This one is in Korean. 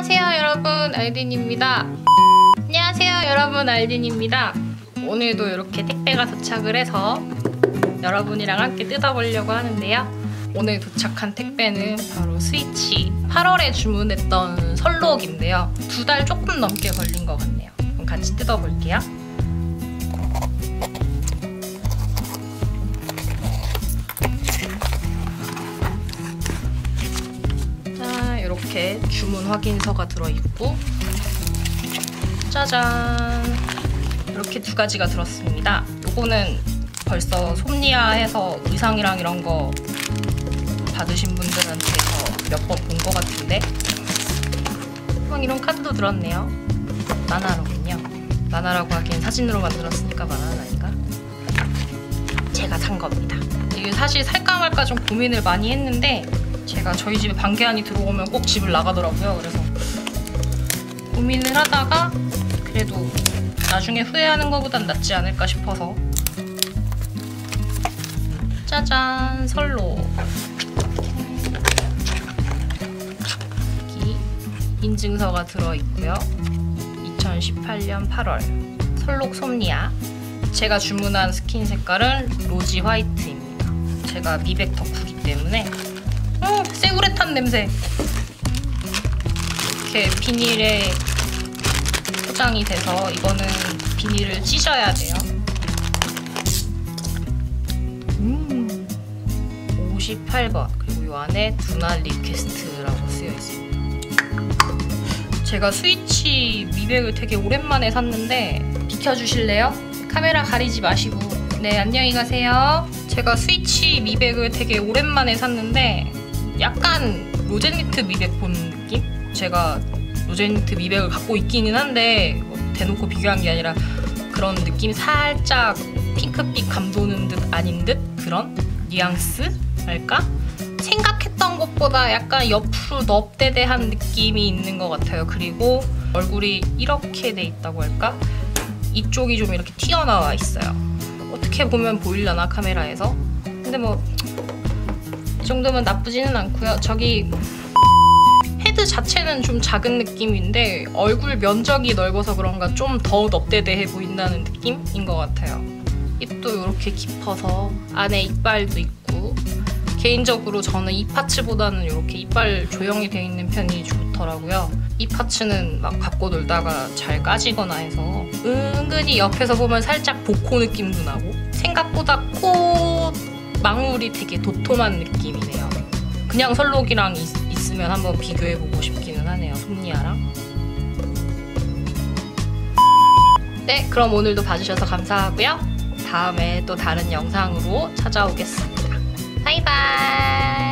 안녕하세요 여러분, 알딘입니다. 안녕하세요 여러분, 알딘입니다. 오늘도 이렇게 택배가 도착을 해서 여러분이랑 함께 뜯어보려고 하는데요. 오늘 도착한 택배는 바로 스위치 8월에 주문했던 설록인데요. 2달 조금 넘게 걸린 것 같네요. 그럼 같이 뜯어볼게요. 자, 이렇게 주문 확인서가 들어있고, 짜잔, 이렇게 2가지가 들었습니다. 요거는 벌써 솜니아에서 의상이랑 이런 거 받으신 분들한테서 몇 번 본 것 같은데, 이런 카드도 들었네요. 마나로군요. 마나라고 하기엔 사진으로 만들었으니까 마나는 아닌가? 제가 산 겁니다. 이게 사실 살까 말까 좀 고민을 많이 했는데, 제가 저희 집에 방개안이 들어오면 꼭 집을 나가더라고요. 그래서 고민을 하다가 그래도 나중에 후회하는 것보단 낫지 않을까 싶어서. 짜잔, 설록. 여기 인증서가 들어있고요. 2018년 8월 설록 솜니아. 제가 주문한 스킨 색깔은 로지 화이트입니다. 제가 미백 덕후기 때문에. 새우레탄 냄새. 이렇게 비닐에 포장이 돼서 이거는 비닐을 찢어야 돼요. 58번. 그리고 이 안에 두날 리퀘스트라고 쓰여 있습니다. 제가 스위치 미백을 되게 오랜만에 샀는데, 비켜주실래요? 카메라 가리지 마시고. 네, 안녕히 가세요. 제가 스위치 미백을 되게 오랜만에 샀는데 약간 로제니트 미백 본 느낌? 제가 로제니트 미백을 갖고 있기는 한데 대놓고 비교한 게 아니라 그런 느낌이 살짝 핑크빛 감도는 듯 아닌 듯 그런 뉘앙스? 할까? 생각했던 것보다 약간 옆으로 넙대대한 느낌이 있는 것 같아요. 그리고 얼굴이 이렇게 돼 있다고 할까? 이쪽이 좀 이렇게 튀어나와 있어요. 어떻게 보면 보이려나 카메라에서? 근데 뭐 이 정도면 나쁘지는 않고요. 저기 헤드 자체는 좀 작은 느낌인데 얼굴 면적이 넓어서 그런가 좀 더 넙대대해 보인다는 느낌인 것 같아요. 입도 이렇게 깊어서 안에 이빨도 있고, 개인적으로 저는 이 파츠보다는 이렇게 이빨 조형이 되어 있는 편이 좋더라고요. 이 파츠는 막 갖고 놀다가 잘 까지거나 해서 은근히 옆에서 보면 살짝 보코 느낌도 나고, 생각보다 코 망울이 되게 도톰한 느낌이네요. 그냥 설록이랑 있으면 한번 비교해보고 싶기는 하네요, 솜니아랑. 네, 그럼 오늘도 봐주셔서 감사하고요. 다음에 또 다른 영상으로 찾아오겠습니다. 바이바이.